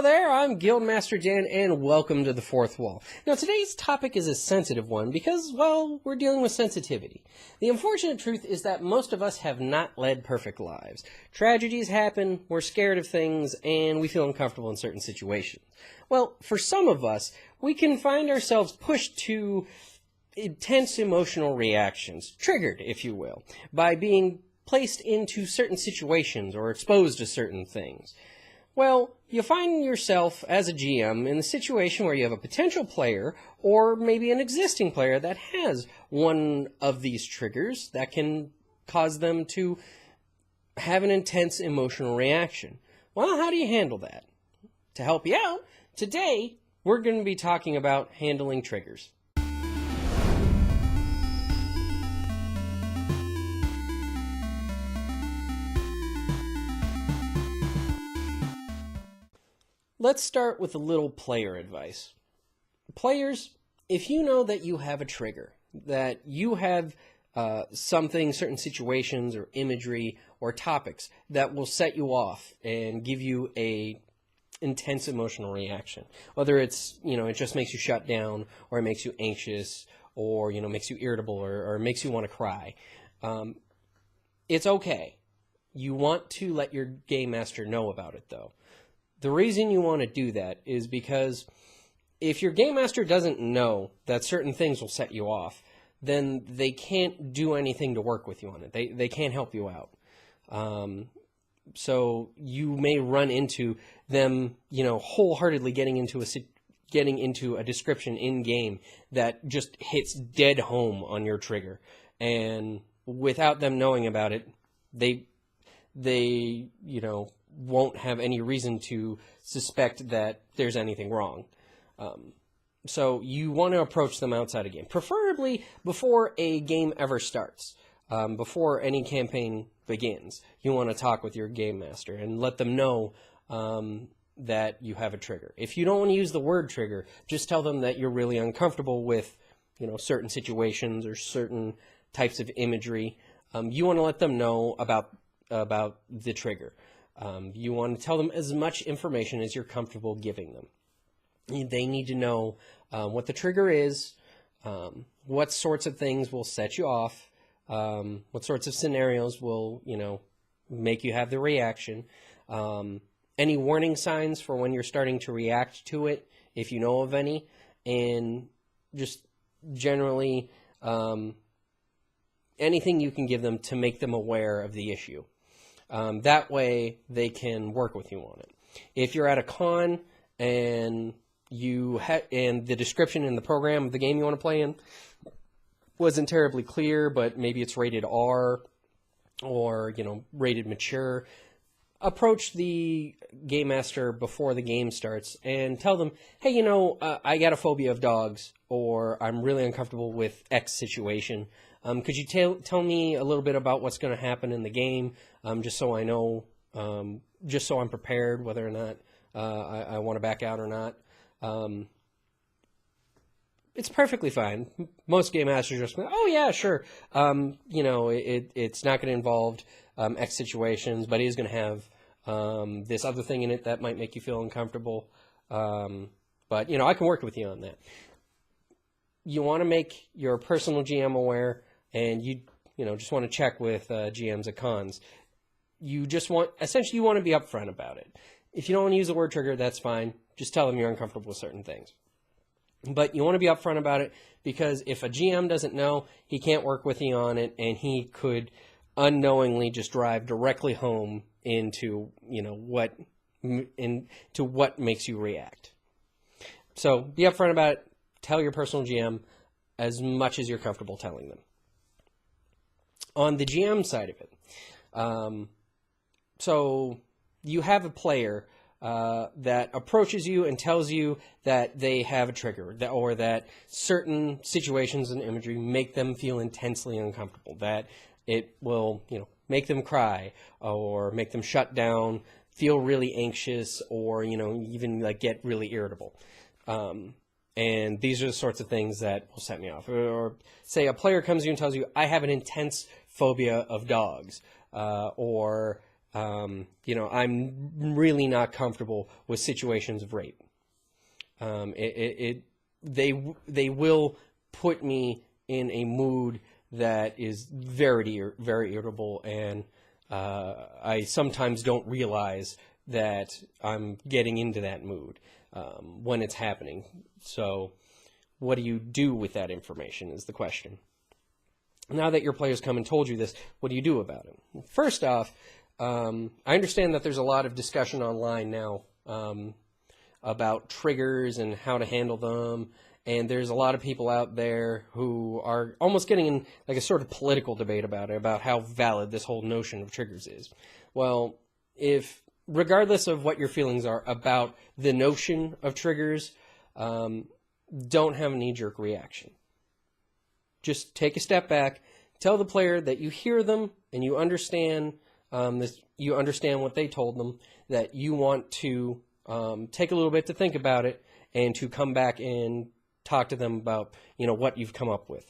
there, I'm Guildmaster Dan, and welcome to The Fourth Wall. Now, today's topic is a sensitive one because, well, we're dealing with sensitivity. The unfortunate truth is that most of us have not led perfect lives. Tragedies happen, we're scared of things, and we feel uncomfortable in certain situations. Well, for some of us, we can find ourselves pushed to intense emotional reactions, triggered, if you will, by being placed into certain situations or exposed to certain things. Well, you find yourself as a GM in the situation where you have a potential player or maybe an existing player that has one of these triggers that can cause them to have an intense emotional reaction. Well, how do you handle that? To help you out, today we're going to be talking about handling triggers. Let's start with a little player advice. Players, if you know that you have a trigger, that you have certain situations or imagery or topics that will set you off and give you a intense emotional reaction, whether it's, it just makes you shut down or it makes you anxious or, makes you irritable or makes you want to cry, it's okay. You want to let your game master know about it, though. The reason you want to do that is because if your game master doesn't know that certain things will set you off, then they can't do anything to work with you on it. They can't help you out. So you may run into them, wholeheartedly getting into a description in game that just hits dead home on your trigger, and without them knowing about it, they won't have any reason to suspect that there's anything wrong. So you want to approach them outside a game, preferably before a game ever starts. Before any campaign begins, you want to talk with your game master and let them know that you have a trigger. If you don't want to use the word trigger, just tell them that you're really uncomfortable with, certain situations or certain types of imagery. You want to let them know about the trigger. You want to tell them as much information as you're comfortable giving them. They need to know what the trigger is, what sorts of things will set you off, what sorts of scenarios will, make you have the reaction, any warning signs for when you're starting to react to it, if you know of any, and just generally anything you can give them to make them aware of the issue. That way they can work with you on it. If you're at a con and and the description in the program of the game you want to play in wasn't terribly clear, but maybe it's rated R or, rated mature, approach the game master before the game starts and tell them, hey, I got a phobia of dogs, or I'm really uncomfortable with X situation. Could you tell me a little bit about what's going to happen in the game, just so I know, just so I'm prepared whether or not I want to back out or not? It's perfectly fine. Most game masters just go, oh yeah, sure. It's not going to involve X situations, but it is going to have this other thing in it that might make you feel uncomfortable. But I can work with you on that. You want to make your personal GM aware, and you just want to check with GMs at cons. You want to be upfront about it. If you don't want to use the word trigger, that's fine. Just tell them you're uncomfortable with certain things. But you want to be upfront about it, because if a GM doesn't know, he can't work with you on it, and he could unknowingly just drive directly home into what makes you react. So be upfront about it. Tell your personal GM as much as you're comfortable telling them. On the GM side of it, so you have a player that approaches you and tells you that they have a trigger, or that certain situations and imagery make them feel intensely uncomfortable, that it will, make them cry or make them shut down, feel really anxious, or, even get really irritable. And these are the sorts of things that will set me off. Or say a player comes to you and tells you, I have an intense phobia of dogs, or I'm really not comfortable with situations of rape. They will put me in a mood that is very, very irritable, and I sometimes don't realize that I'm getting into that mood when it's happening. So what do you do with that information is the question. Now that your players come and told you this, what do you do about it? First off, I understand that there's a lot of discussion online now about triggers and how to handle them, and there's a lot of people out there who are almost getting in like a sort of political debate about it, about how valid this whole notion of triggers is. Well, regardless of what your feelings are about the notion of triggers, don't have a knee-jerk reaction. Just take a step back, tell the player that you hear them and you understand you understand what they told them, that you want to take a little bit to think about it and to come back and talk to them about what you've come up with.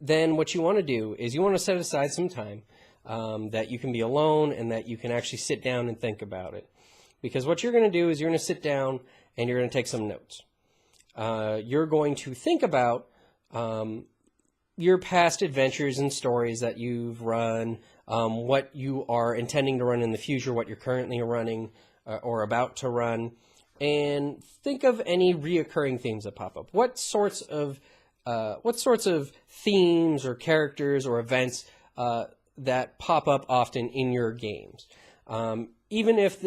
Then what you want to do is you want to set aside some time that you can be alone and that you can actually sit down and think about it. Because what you're going to do is you're going to sit down and you're going to take some notes. You're going to think about your past adventures and stories that you've run, what you are intending to run in the future, what you're currently running or about to run, and think of any reoccurring themes that pop up. What sorts of themes or characters or events that pop up often in your games? Even if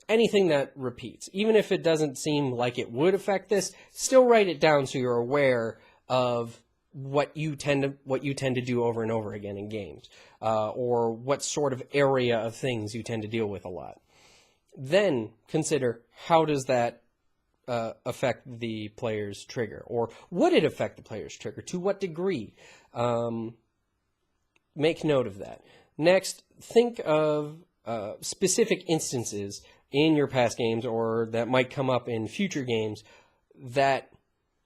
anything that repeats, even if it doesn't seem like it would affect this, still write it down so you're aware of what you tend to do over and over again in games, or what sort of area of things you tend to deal with a lot. Then consider, how does that affect the player's trigger, or would it affect the player's trigger? To what degree? Make note of that. Next, think of specific instances in your past games or that might come up in future games that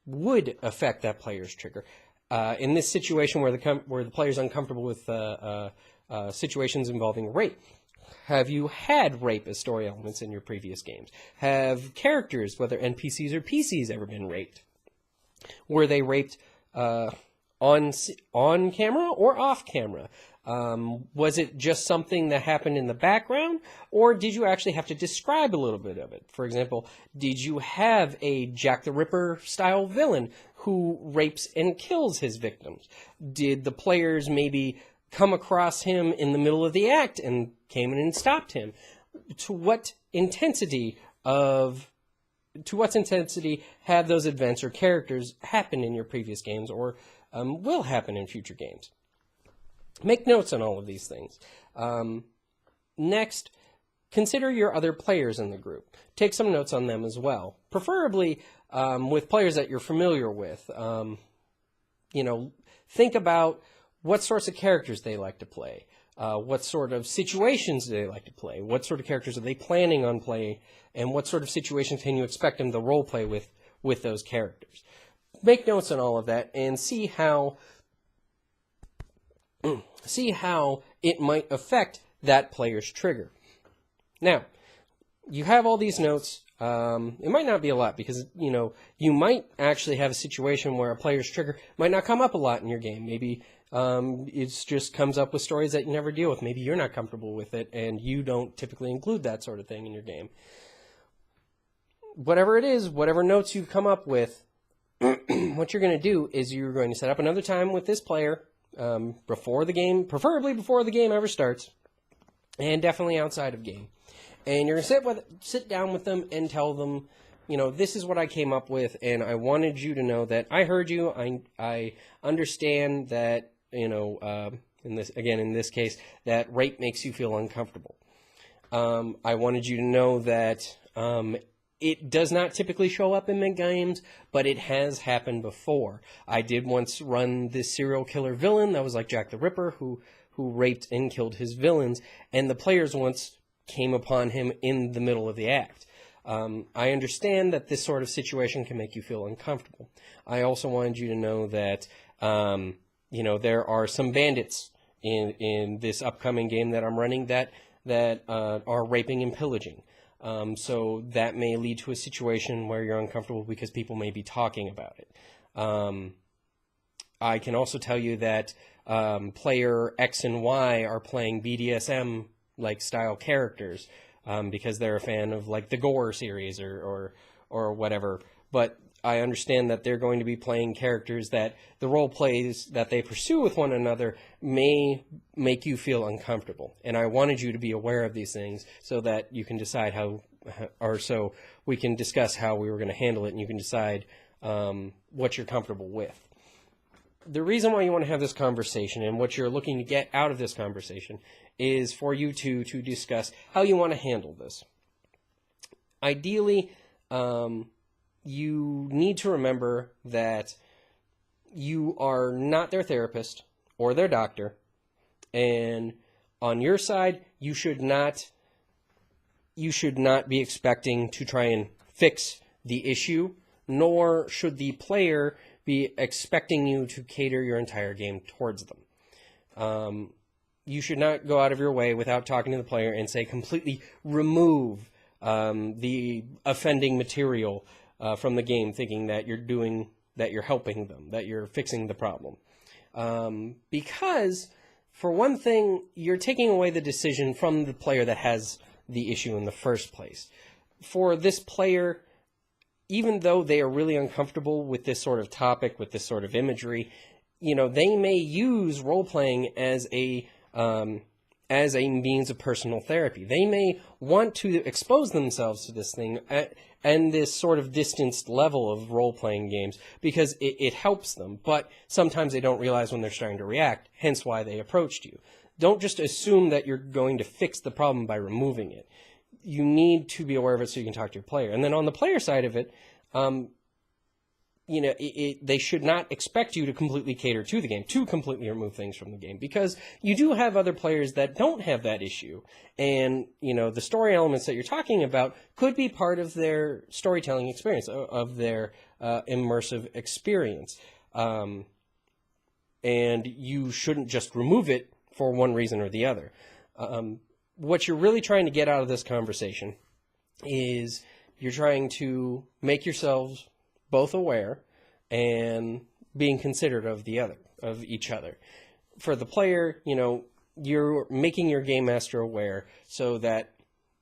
would affect that player's trigger. In this situation where the player's uncomfortable with situations involving rape, have you had rape as story elements in your previous games? Have characters, whether NPCs or PCs, ever been raped? Were they raped on camera or off camera? Was it just something that happened in the background, or did you actually have to describe a little bit of it? For example, did you have a Jack the Ripper style villain who rapes and kills his victims? Did the players maybe come across him in the middle of the act and came in and stopped him? To what intensity have those events or characters happened in your previous games, or will happen in future games? Make notes on all of these things. Next, consider your other players in the group. Take some notes on them as well, preferably with players that you're familiar with. Think about what sorts of characters they like to play, what sort of situations do they like to play, what sort of characters are they planning on playing, and what sort of situations can you expect them to role play with those characters. Make notes on all of that and see how it might affect that player's trigger. Now, you have all these notes. It might not be a lot because, you might actually have a situation where a player's trigger might not come up a lot in your game. Maybe it just comes up with stories that you never deal with. Maybe you're not comfortable with it and you don't typically include that sort of thing in your game. Whatever it is, whatever notes you've come up with, what you're going to do is you're going to set up another time with this player before the game, preferably before the game ever starts, and definitely outside of game. And you're going to sit down with them and tell them, this is what I came up with, and I wanted you to know that I heard you. I understand that, in this case, that rape makes you feel uncomfortable. I wanted you to know that it does not typically show up in mid games, but it has happened before. I did once run this serial killer villain that was like Jack the Ripper, who raped and killed his villains, and the players once came upon him in the middle of the act. I understand that this sort of situation can make you feel uncomfortable. I also wanted you to know that, there are some bandits in this upcoming game that I'm running that are raping and pillaging. So that may lead to a situation where you're uncomfortable because people may be talking about it. I can also tell you that player X and Y are playing BDSM like style characters because they're a fan of like the Gore series or whatever. But I understand that they're going to be playing characters that the role plays that they pursue with one another may make you feel uncomfortable. And I wanted you to be aware of these things so that you can decide so we can discuss how we were going to handle it, and you can decide what you're comfortable with. The reason why you want to have this conversation and what you're looking to get out of this conversation is for you to discuss how you want to handle this. Ideally, you need to remember that you are not their therapist or their doctor, and on your side, you should not be expecting to try and fix the issue, nor should the player be expecting you to cater your entire game towards them. You should not go out of your way without talking to the player and say completely remove the offending material from the game, thinking that you're helping them, that you're fixing the problem. Because, for one thing, you're taking away the decision from the player that has the issue in the first place. For this player, even though they are really uncomfortable with this sort of topic, with this sort of imagery, they may use role-playing as a means of personal therapy. They may want to expose themselves to this thing and this sort of distanced level of role-playing games because it helps them, but sometimes they don't realize when they're starting to react, hence why they approached you. Don't just assume that you're going to fix the problem by removing it. You need to be aware of it so you can talk to your player. And then on the player side of it, they should not expect you to completely cater to the game, to completely remove things from the game, because you do have other players that don't have that issue. And, the story elements that you're talking about could be part of their storytelling experience, of their immersive experience. And you shouldn't just remove it for one reason or the other. What you're really trying to get out of this conversation is you're trying to make yourselves both aware and being considerate of each other. For the player, you're making your game master aware so that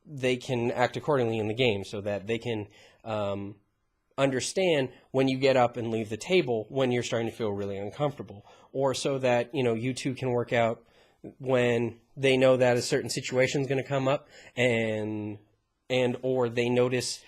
they can act accordingly in the game, so that they can understand when you get up and leave the table when you're starting to feel really uncomfortable, or so that you two can work out when they know that a certain situation is going to come up, and or they notice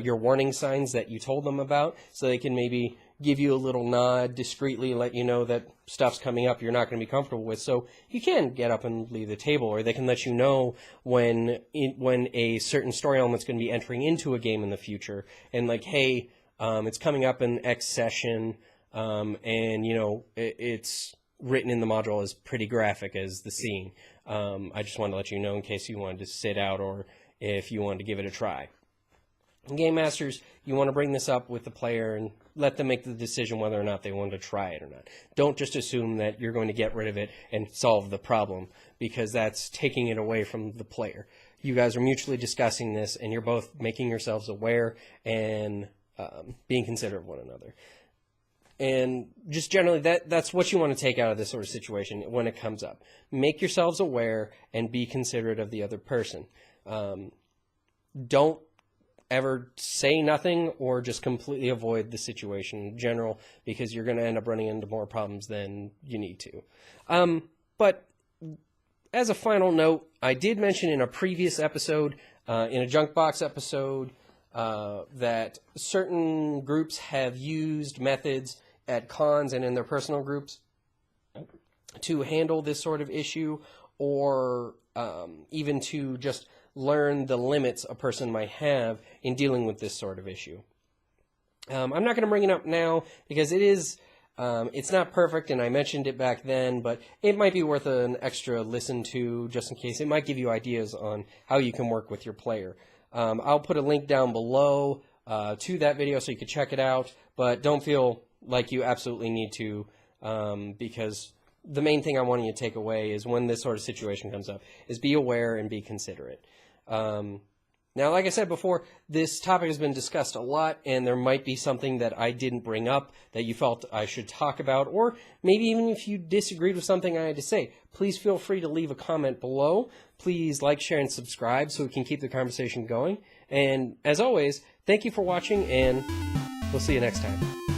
your warning signs that you told them about, so they can maybe give you a little nod discreetly, let you know that stuff's coming up you're not going to be comfortable with, so you can get up and leave the table, or they can let you know when a certain story element's going to be entering into a game in the future, and like, hey, it's coming up in X session, and it's written in the module as pretty graphic as the scene. I just wanted to let you know in case you wanted to sit out or if you wanted to give it a try. Game masters, you want to bring this up with the player and let them make the decision whether or not they want to try it or not. Don't just assume that you're going to get rid of it and solve the problem, because that's taking it away from the player. You guys are mutually discussing this, and you're both making yourselves aware and being considerate of one another. And just generally, that's what you want to take out of this sort of situation when it comes up. Make yourselves aware and be considerate of the other person. Don't ever say nothing or just completely avoid the situation in general, because you're going to end up running into more problems than you need to. But as a final note, I did mention in a previous episode, in a junkbox episode, that certain groups have used methods at cons and in their personal groups to handle this sort of issue, or even to just learn the limits a person might have in dealing with this sort of issue. I'm not going to bring it up now because it's not perfect, and I mentioned it back then, but it might be worth an extra listen to just in case. It might give you ideas on how you can work with your player. I'll put a link down below to that video so you can check it out, but don't feel like you absolutely need to, because the main thing I want you to take away is when this sort of situation comes up is be aware and be considerate. Now, like I said before, this topic has been discussed a lot, and there might be something that I didn't bring up that you felt I should talk about, or maybe even if you disagreed with something I had to say, please feel free to leave a comment below. Please like, share, and subscribe so we can keep the conversation going. And as always, thank you for watching, and we'll see you next time.